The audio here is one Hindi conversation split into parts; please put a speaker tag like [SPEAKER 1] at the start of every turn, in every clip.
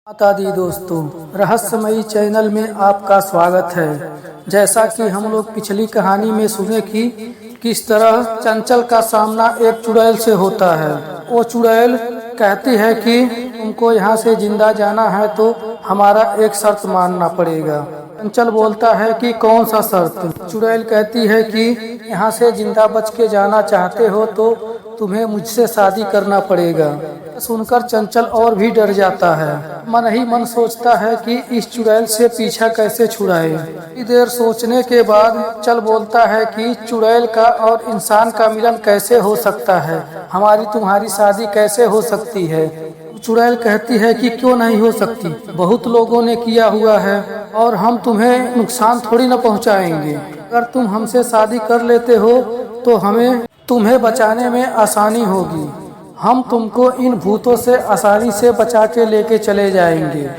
[SPEAKER 1] माता दी दोस्तों, रहस्यमयी चैनल में आपका स्वागत है। जैसा कि हम लोग पिछली कहानी में सुने कि किस तरह चंचल का सामना एक चुड़ैल से होता है। वो चुड़ैल कहती है कि तुमको यहाँ से जिंदा जाना है तो हमारा एक शर्त मानना पड़ेगा। चंचल बोलता है कि कौन सा शर्त? चुड़ैल कहती है कि यहाँ से जिंदा बच के जाना चाहते हो तो तुम्हें मुझसे शादी करना पड़ेगा। सुनकर चंचल और भी डर जाता है। मन ही मन सोचता है कि इस चुड़ैल से पीछा कैसे छुड़ाए। थोड़ी देर सोचने के बाद चंचल बोलता है कि चुड़ैल का और इंसान का मिलन कैसे हो सकता है, हमारी तुम्हारी शादी कैसे हो सकती है। चुड़ैल कहती है कि क्यों नहीं हो सकती, बहुत लोगों ने किया हुआ है और हम तुम्हें नुकसान थोड़ी न पहुँचाएंगे। अगर तुम हमसे शादी कर लेते हो तो हमें तुम्हें बचाने में आसानी होगी। हम तुमको इन भूतों से आसानी से बचा के लेके चले जाएंगे,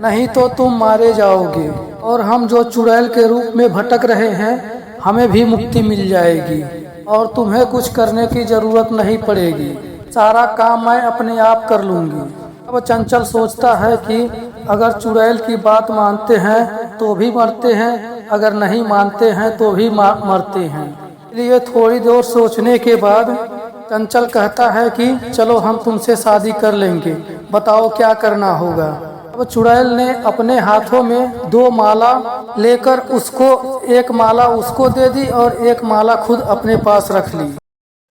[SPEAKER 1] नहीं तो तुम मारे जाओगे और हम जो चुड़ैल के रूप में भटक रहे हैं हमें भी मुक्ति मिल जाएगी और तुम्हें कुछ करने की जरूरत नहीं पड़ेगी। सारा काम मैं अपने आप कर लूँगी। अब चंचल सोचता है कि अगर चुड़ैल की बात मानते हैं तो भी मरते हैं, अगर नहीं मानते हैं तो भी मरते हैं। इसलिए थोड़ी देर सोचने के बाद चंचल कहता है कि चलो हम तुमसे शादी कर लेंगे, बताओ क्या करना होगा। अब चुड़ैल ने अपने हाथों में 2 माला लेकर उसको एक माला उसको दे दी और एक माला खुद अपने पास रख ली।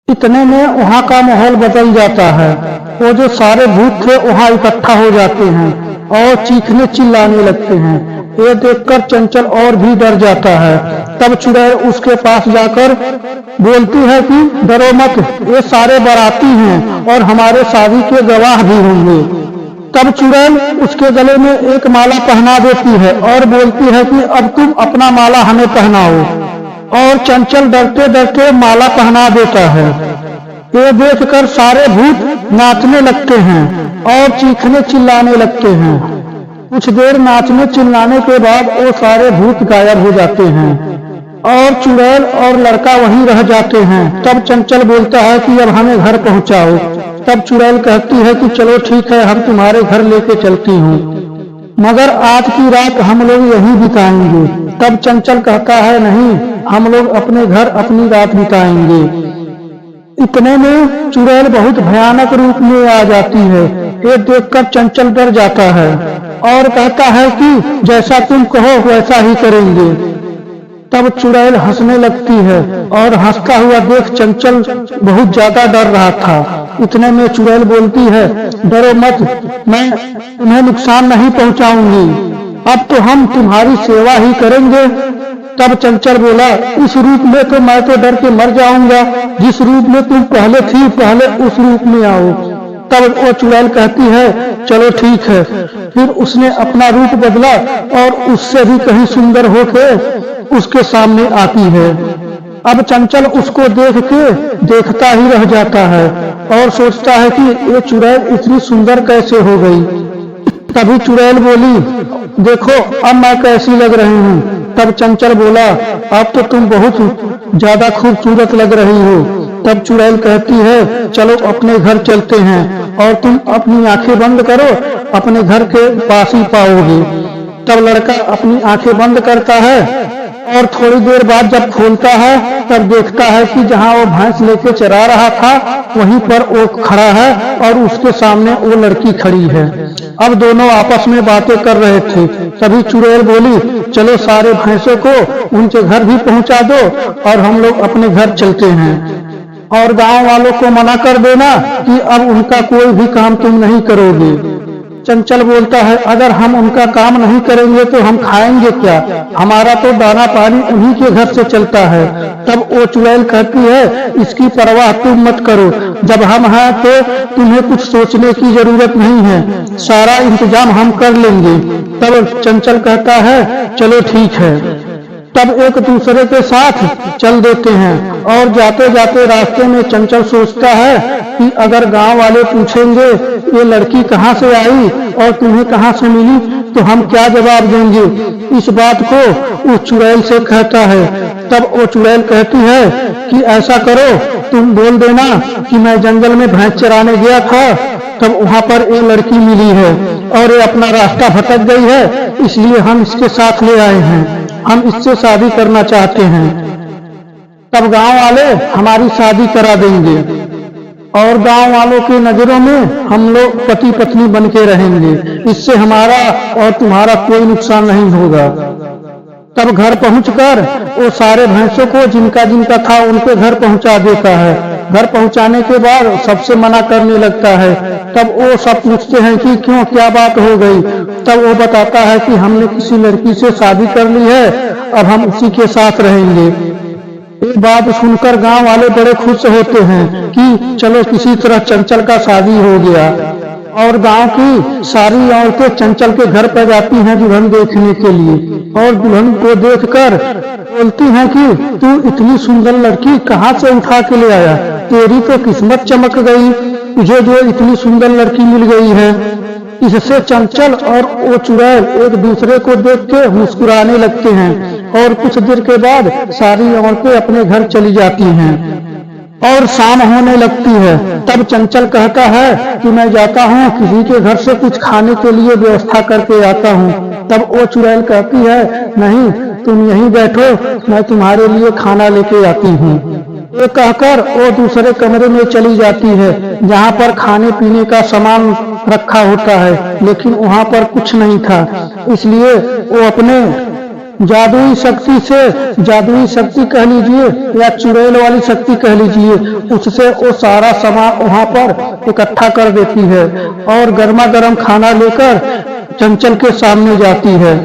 [SPEAKER 2] इतने में वहाँ का माहौल बदल जाता है। वो जो सारे भूत थे वहाँ इकट्ठा हो जाते हैं और चीखने चिल्लाने लगते हैं। ये देखकर चंचल और भी डर जाता है। तब चुड़ैल उसके पास जाकर बोलती है कि डरो मत, ये सारे बाराती हैं और हमारे शादी के गवाह भी होंगे। तब चुड़ैल उसके गले में एक माला पहना देती है और बोलती है कि अब तुम अपना माला हमें पहनाओ। और चंचल डरते डरते माला पहना देता है। ये देखकर सारे भूत नाचने लगते हैं और चीखने चिल्लाने लगते हैं। कुछ देर नाचने चिल्लाने के बाद वो सारे भूत गायब हो जाते हैं और चुड़ैल और लड़का वहीं रह जाते हैं। तब चंचल बोलता है कि अब हमें घर पहुंचाओ। तब चुड़ैल कहती है कि चलो ठीक है, हम तुम्हारे घर लेके चलती हूँ, मगर आज की रात हम लोग यहीं बिताएंगे। तब चंचल कहता है नहीं, हम लोग अपने घर अपनी रात बिताएंगे। इतने में चुड़ैल बहुत भयानक रूप में आ जाती है। ये देखकर चंचल डर जाता है और कहता है कि जैसा तुम कहो वैसा ही करेंगे। तब चुड़ैल हंसने लगती है और हंसता हुआ देख चंचल बहुत ज्यादा डर रहा था। इतने में चुड़ैल बोलती है डरो मत, मैं तुम्हें नुकसान नहीं पहुंचाऊंगी, अब तो हम तुम्हारी सेवा ही करेंगे। तब चंचल बोला इस रूप में तो मैं तो डर के मर जाऊंगा, जिस रूप में तुम पहले थी पहले उस रूप में आओ। तब वो चुड़ैल कहती है चलो ठीक है। फिर उसने अपना रूप बदला और उससे भी कहीं सुंदर होके उसके सामने आती है। अब चंचल उसको देख के देखता ही रह जाता है और सोचता है कि ये चुड़ैल इतनी सुंदर कैसे हो गई। तभी चुड़ैल बोली देखो अब मैं कैसी लग रही हूँ। तब चंचल बोला अब तो तुम बहुत ज्यादा खूबसूरत लग रही हो। तब चुड़ैल कहती है चलो अपने घर चलते हैं और तुम अपनी आंखें बंद करो, अपने घर के पास ही पाओगे। तब लड़का अपनी आंखें बंद करता है और थोड़ी देर बाद जब खोलता है तब देखता है कि जहाँ वो भैंस लेके चरा रहा था वहीं पर वो खड़ा है और उसके सामने वो लड़की खड़ी है। अब दोनों आपस में बातें कर रहे थे। तभी चुड़ैल बोली चलो सारे भैंसों को उनके घर भी पहुंचा दो और हम लोग अपने घर चलते हैं और गांव वालों को मना कर देना कि अब उनका कोई भी काम तुम नहीं करोगे। चंचल बोलता है अगर हम उनका काम नहीं करेंगे तो हम खाएंगे क्या, हमारा तो दाना पानी उन्हीं के घर से चलता है। तब वो चुड़ैल कहती है इसकी परवाह तुम मत करो, जब हम हैं तो तुम्हें कुछ सोचने की जरूरत नहीं है, सारा इंतजाम हम कर लेंगे। तब चंचल कहता है चलो ठीक है। तब एक दूसरे के साथ चल देते हैं और जाते जाते रास्ते में चंचल सोचता है कि अगर गांव वाले पूछेंगे ये लड़की कहाँ से आई और तुम्हें कहाँ से मिली तो हम क्या जवाब देंगे। इस बात को वो चुड़ैल से कहता है। तब वो चुड़ैल कहती है कि ऐसा करो, तुम बोल देना कि मैं जंगल में भैंस चराने गया था, तब वहां पर ये लड़की मिली है और ये अपना रास्ता भटक गई है, इसलिए हम इसके साथ ले आए हैं, हम इससे शादी करना चाहते हैं। तब गांव वाले हमारी शादी करा देंगे और गांव वालों की नजरों में हम लोग पति पत्नी बन के रहेंगे, इससे हमारा और तुम्हारा कोई नुकसान नहीं होगा। तब घर पहुंचकर वो सारे भैंसों को जिनका जिनका था उनके घर पहुंचा देता है। घर पहुंचाने के बाद सबसे मना करने लगता है। तब वो सब पूछते हैं कि क्यों, क्या बात हो गई। तब वो बताता है कि हमने किसी लड़की से शादी कर ली है, अब हम उसी के साथ रहेंगे। ये बात सुनकर गांव वाले बड़े खुश होते हैं कि चलो किसी तरह चंचल का शादी हो गया। और गांव की सारी औरतें चंचल के घर पर जाती हैं दुल्हन देखने के लिए और दुल्हन को देखकर बोलती हैं कि तू इतनी सुंदर लड़की कहाँ से उठा के ले आया, तेरी तो किस्मत चमक गई, तुझे जो इतनी सुंदर लड़की मिल गई है। इससे चंचल और वो चुड़ैल एक दूसरे को देख के मुस्कुराने लगते हैं और कुछ देर के बाद सारी औरतें अपने घर चली जाती हैं और शाम होने लगती है। तब चंचल कहता है कि मैं जाता हूँ, किसी के घर से कुछ खाने के लिए व्यवस्था करके आता हूँ। तब वो चुड़ैल कहती है नहीं, तुम यहीं बैठो, मैं तुम्हारे लिए खाना लेके आती हूँ। ये कहकर वो दूसरे कमरे में चली जाती है जहाँ पर खाने पीने का सामान रखा होता है, लेकिन वहाँ पर कुछ नहीं था। इसलिए वो अपने जादुई शक्ति से, जादुई शक्ति कह लीजिए या चुड़ैल वाली शक्ति कह लीजिए, उससे वो सारा सामान वहाँ पर इकट्ठा कर देती है और गर्मा गर्म खाना लेकर चंचल के सामने जाती है।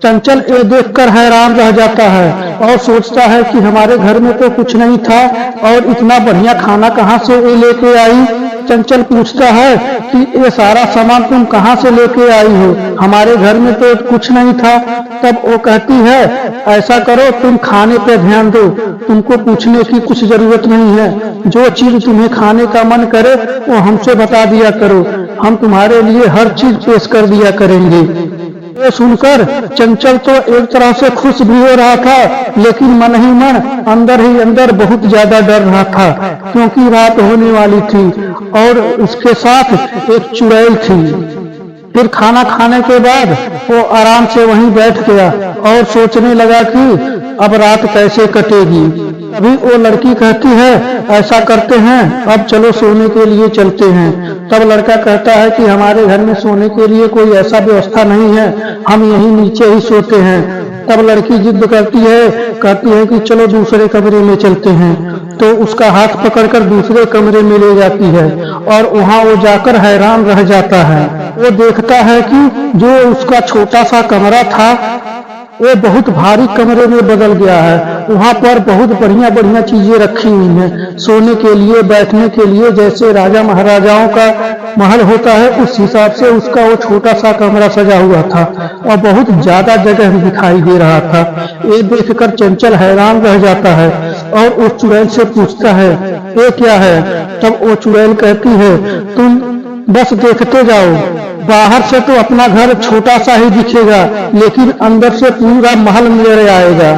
[SPEAKER 2] चंचल ये देखकर हैरान रह जाता है और सोचता है कि हमारे घर में तो कुछ नहीं था और इतना बढ़िया खाना कहाँ से ये लेके आई। चंचल पूछता है कि ये सारा सामान तुम कहाँ से लेके आई हो, हमारे घर में तो कुछ नहीं था। तब वो कहती है ऐसा करो, तुम खाने पे ध्यान दो, तुमको पूछने की कुछ जरूरत नहीं है, जो चीज तुम्हें खाने का मन करे वो हमसे बता दिया करो, हम तुम्हारे लिए हर चीज पेश कर दिया करेंगे। ये सुनकर चंचल तो एक तरह से खुश भी हो रहा था, लेकिन मन ही मन अंदर ही अंदर बहुत ज्यादा डर रहा था, क्योंकि रात होने वाली थी और उसके साथ एक चुड़ैल थी। फिर खाना खाने के बाद वो आराम से वहीं बैठ गया और सोचने लगा कि अब रात कैसे कटेगी। तभी वो लड़की कहती है ऐसा करते हैं, अब चलो सोने के लिए चलते हैं। तब लड़का कहता है कि हमारे घर में सोने के लिए कोई ऐसा व्यवस्था नहीं है, हम यहीं नीचे ही सोते हैं। तब लड़की जिद करती है, कहती है कि चलो दूसरे कमरे में चलते हैं। तो उसका हाथ पकड़कर दूसरे कमरे में ले जाती है और वहाँ वो जाकर हैरान रह जाता है। वो देखता है कि जो उसका छोटा सा कमरा था वो बहुत भारी कमरे में बदल गया है। वहाँ पर बहुत बढ़िया बढ़िया चीजें रखी हुई हैं सोने के लिए, बैठने के लिए, जैसे राजा महाराजाओं का महल होता है उस हिसाब से उसका वो छोटा सा कमरा सजा हुआ था और बहुत ज्यादा जगह दिखाई दे रहा था। ये देखकर चंचल हैरान रह जाता है और उस चुड़ैल से पूछता है ये क्या है। तब वो चुड़ैल कहती है तुम बस देखते जाओ, बाहर से तो अपना घर छोटा सा ही दिखेगा, लेकिन अंदर से पूरा महल नजर आएगा।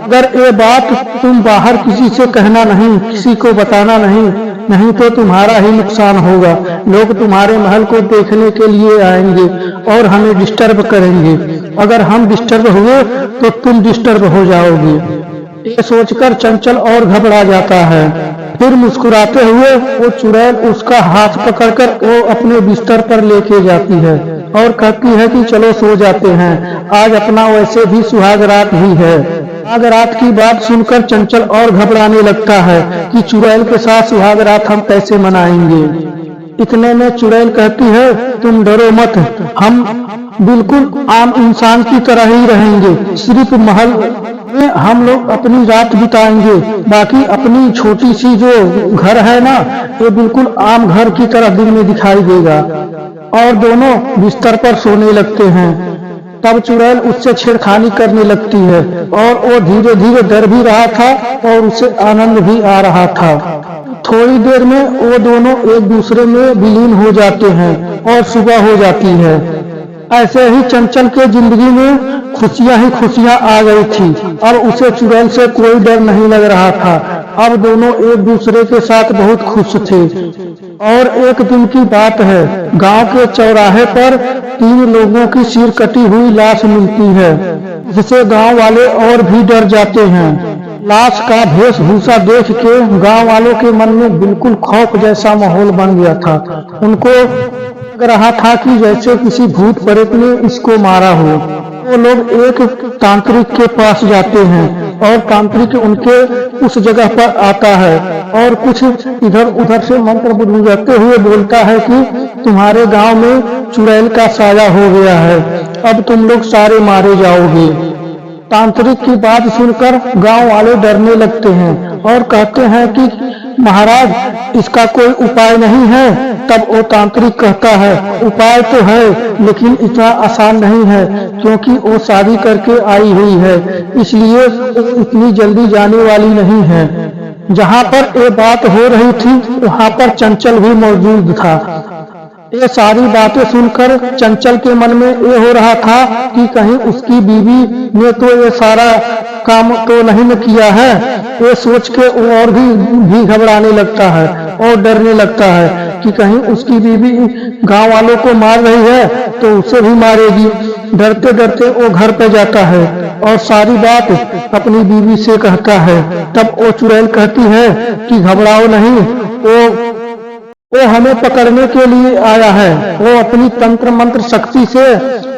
[SPEAKER 2] अगर ये बात तुम बाहर किसी से कहना नहीं, किसी को बताना नहीं तो तुम्हारा ही नुकसान होगा। लोग तुम्हारे महल को देखने के लिए आएंगे और हमें डिस्टर्ब करेंगे। अगर हम डिस्टर्ब हुए तो तुम डिस्टर्ब हो जाओगे। ये सोचकर चंचल और घबरा जाता है। फिर मुस्कुराते हुए वो चुड़ैल उसका हाथ पकड़कर वो अपने बिस्तर पर लेके जाती है और कहती है कि चलो सो जाते हैं, आज अपना वैसे भी सुहाग रात ही है। सुहाग रात की बात सुनकर चंचल और घबराने लगता है कि चुड़ैल के साथ सुहाग रात हम कैसे मनाएंगे। इतने में चुड़ैल कहती है तुम डरो मत, हम बिल्कुल आम इंसान की तरह ही रहेंगे, सिर्फ महल में हम लोग अपनी रात बिताएंगे, बाकी अपनी छोटी सी जो घर है ना ये बिल्कुल आम घर की तरह दिन में दिखाई देगा। और दोनों बिस्तर पर सोने लगते हैं। तब चुड़ैल उससे छेड़खानी करने लगती है और वो धीरे धीरे डर भी रहा था और उसे आनंद भी आ रहा था। थोड़ी देर में वो दोनों एक दूसरे में विलीन हो जाते हैं और सुबह हो जाती है। ऐसे ही चंचल के जिंदगी में खुशियां ही खुशियां आ गई थी। अब उसे चुड़ैल से कोई डर नहीं लग रहा था। अब दोनों एक दूसरे के साथ बहुत खुश थे। और एक दिन की बात है, गांव के चौराहे पर 3 लोगों की सिर कटी हुई लाश मिलती है, जिससे गांव वाले और भी डर जाते हैं। लाश का वेशभूषा देख के गांव वालों के मन में बिल्कुल खौफ जैसा माहौल बन गया था। उनको लग रहा था कि जैसे किसी भूत प्रेत ने इसको मारा हो। वो लोग एक तांत्रिक के पास जाते हैं और तांत्रिक उनके उस जगह पर आता है और कुछ इधर उधर से मंत्र बुझाते हुए बोलता है कि तुम्हारे गांव में चुड़ैल का साया हो गया है, अब तुम लोग सारे मारे जाओगे। तांत्रिक की बात सुनकर गांव वाले डरने लगते हैं और कहते हैं कि महाराज इसका कोई उपाय नहीं है। तब वो तांत्रिक कहता है उपाय तो है, लेकिन इतना आसान नहीं है, क्योंकि वो शादी करके आई हुई है, इसलिए वो इतनी जल्दी जाने वाली नहीं है। जहाँ पर ये बात हो रही थी वहाँ पर चंचल भी मौजूद था। ये सारी बातें सुनकर चंचल के मन में ये हो रहा था कि कहीं उसकी बीवी ने तो ये सारा काम तो नहीं न किया है। ये सोच के वो और भी घबराने लगता है और डरने लगता है कि कहीं उसकी बीवी गांव वालों को मार रही है तो उसे भी मारेगी। डरते डरते वो घर पे जाता है और सारी बात अपनी बीवी से कहता है। तब वो चुड़ैल कहती है कि घबराओ नहीं, वो हमें पकड़ने के लिए आया है। वो अपनी तंत्र मंत्र शक्ति से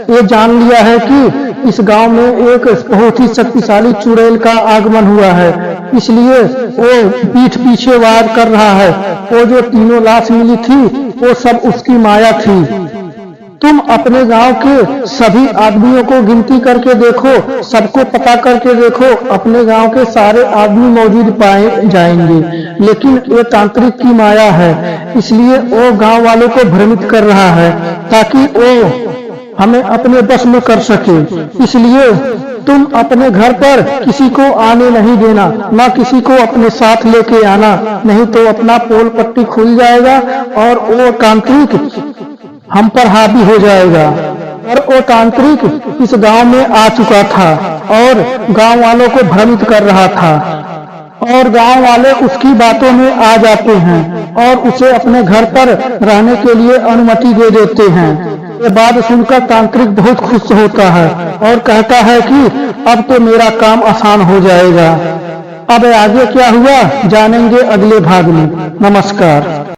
[SPEAKER 2] ये जान लिया है कि इस गांव में एक बहुत ही शक्तिशाली चुड़ैल का आगमन हुआ है, इसलिए वो पीठ पीछे वार कर रहा है। वो जो 3 लाश मिली थी वो सब उसकी माया थी। तुम अपने गांव के सभी आदमियों को गिनती करके देखो, सबको पता करके देखो, अपने गांव के सारे आदमी मौजूद पाए जाएंगे, लेकिन ये तांत्रिक की माया है, इसलिए वो गांव वालों को भ्रमित कर रहा है ताकि वो हमें अपने बस में कर सके। इसलिए तुम अपने घर पर किसी को आने नहीं देना, ना किसी को अपने साथ लेके आना, नहीं तो अपना पोल पट्टी खुल जाएगा और वो तांत्रिक हम पर हावी हो जाएगा। और वो तांत्रिक इस गांव में आ चुका था और गांव वालों को भ्रमित कर रहा था और गांव वाले उसकी बातों में आ जाते हैं और उसे अपने घर पर रहने के लिए अनुमति दे देते हैं। ये बात सुनकर तांत्रिक बहुत खुश होता है और कहता है कि अब तो मेरा काम आसान हो जाएगा। अब आगे क्या हुआ जानेंगे अगले भाग में। नमस्कार।